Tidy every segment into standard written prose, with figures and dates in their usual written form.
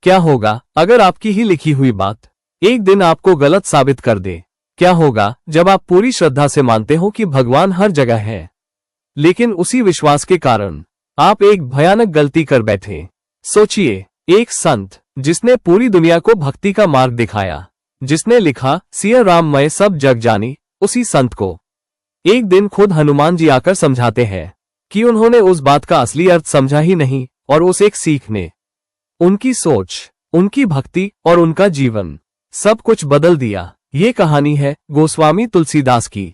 क्या होगा अगर आपकी ही लिखी हुई बात एक दिन आपको गलत साबित कर दे? क्या होगा जब आप पूरी श्रद्धा से मानते हो कि भगवान हर जगह है, लेकिन उसी विश्वास के कारण आप एक भयानक गलती कर बैठे? सोचिए, एक संत जिसने पूरी दुनिया को भक्ति का मार्ग दिखाया, जिसने लिखा सिया राम मैं सब जग जानी, उसी संत को एक दिन खुद हनुमान जी आकर समझाते हैं कि उन्होंने उस बात का असली अर्थ समझा ही नहीं, और उस एक सीख ने उनकी सोच, उनकी भक्ति और उनका जीवन सब कुछ बदल दिया। ये कहानी है गोस्वामी तुलसीदास की।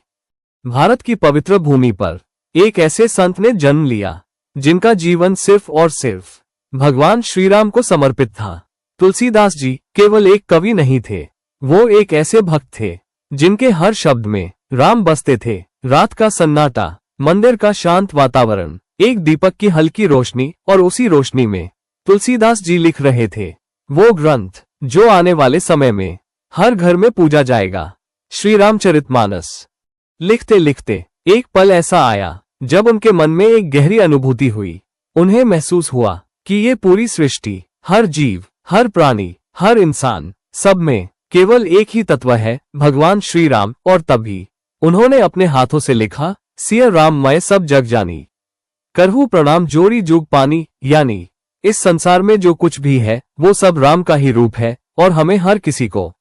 भारत की पवित्र भूमि पर एक ऐसे संत ने जन्म लिया जिनका जीवन सिर्फ और सिर्फ भगवान श्री राम को समर्पित था। तुलसीदास जी केवल एक कवि नहीं थे, वो एक ऐसे भक्त थे जिनके हर शब्द में राम बसते थे। रात का सन्नाटा, मंदिर का शांत वातावरण, एक दीपक की हल्की रोशनी, और उसी रोशनी में तुलसीदास जी लिख रहे थे वो ग्रंथ जो आने वाले समय में हर घर में पूजा जाएगा, श्री रामचरितमानस। लिखते लिखते एक पल ऐसा आया जब उनके मन में एक गहरी अनुभूति हुई। उन्हें महसूस हुआ कि ये पूरी सृष्टि, हर जीव, हर प्राणी, हर इंसान, सब में केवल एक ही तत्व है, भगवान श्री राम। और तभी उन्होंने अपने हाथों से लिखा सिया राम मैं सब जग जानी, करहूं प्रणाम जोरी जुग पानी। यानी इस संसार में जो कुछ भी है वो सब राम का ही रूप है, और हमें हर किसी को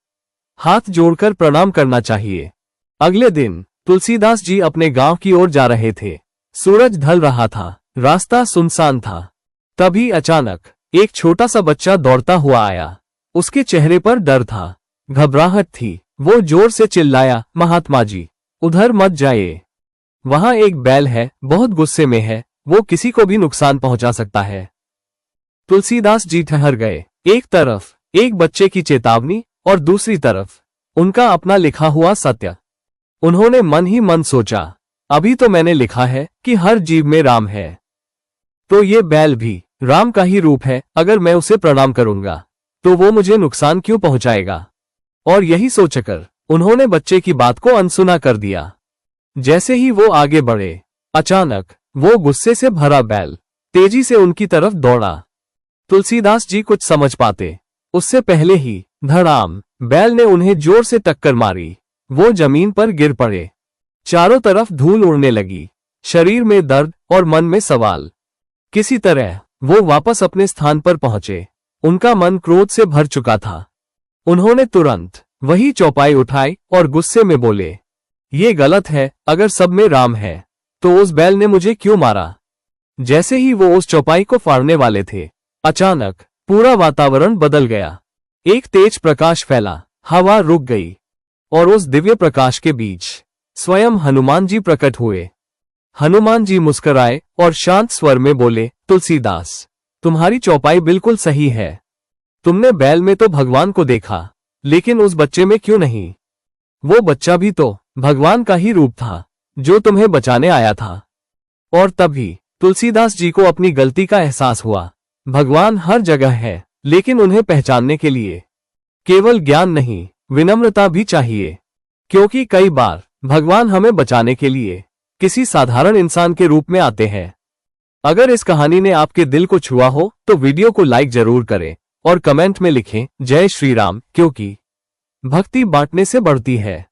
हाथ जोड़कर प्रणाम करना चाहिए। अगले दिन तुलसीदास जी अपने गांव की ओर जा रहे थे। सूरज ढल रहा था, रास्ता सुनसान था। तभी अचानक एक छोटा सा बच्चा दौड़ता हुआ आया। उसके चेहरे पर डर था, घबराहट थी। वो जोर से चिल्लाया, महात्मा जी उधर मत जाइए, वहां एक बैल है, बहुत गुस्से में है, वो किसी को भी नुकसान पहुंचा सकता है। तुलसीदास जी ठहर गए। एक तरफ एक बच्चे की चेतावनी और दूसरी तरफ उनका अपना लिखा हुआ सत्य। उन्होंने मन ही मन सोचा, अभी तो मैंने लिखा है कि हर जीव में राम है, तो ये बैल भी राम का ही रूप है। अगर मैं उसे प्रणाम करूंगा तो वो मुझे नुकसान क्यों पहुंचाएगा? और यही सोचकर उन्होंने बच्चे की बात को अनसुना कर दिया। जैसे ही वो आगे बढ़े, अचानक वो गुस्से से भरा बैल तेजी से उनकी तरफ दौड़ा। तुलसीदास जी कुछ समझ पाते उससे पहले ही धड़ाम, बैल ने उन्हें जोर से टक्कर मारी। वो जमीन पर गिर पड़े। चारों तरफ धूल उड़ने लगी, शरीर में दर्द और मन में सवाल। किसी तरह वो वापस अपने स्थान पर पहुंचे। उनका मन क्रोध से भर चुका था। उन्होंने तुरंत वही चौपाई उठाई और गुस्से में बोले, ये गलत है, अगर सब में राम है तो उस बैल ने मुझे क्यों मारा? जैसे ही वो उस चौपाई को फाड़ने वाले थे, अचानक पूरा वातावरण बदल गया। एक तेज प्रकाश फैला, हवा रुक गई, और उस दिव्य प्रकाश के बीच स्वयं हनुमान जी प्रकट हुए। हनुमान जी मुस्कुराए और शांत स्वर में बोले, तुलसीदास तुम्हारी चौपाई बिल्कुल सही है। तुमने बैल में तो भगवान को देखा, लेकिन उस बच्चे में क्यों नहीं? वो बच्चा भी तो भगवान का ही रूप था जो तुम्हें बचाने आया था। और तभी तुलसीदास जी को अपनी गलती का एहसास हुआ। भगवान हर जगह है, लेकिन उन्हें पहचानने के लिए केवल ज्ञान नहीं, विनम्रता भी चाहिए। क्योंकि कई बार भगवान हमें बचाने के लिए किसी साधारण इंसान के रूप में आते हैं। अगर इस कहानी ने आपके दिल को छुआ हो तो वीडियो को लाइक जरूर करें और कमेंट में लिखें जय श्री राम, क्योंकि भक्ति बांटने से बढ़ती है।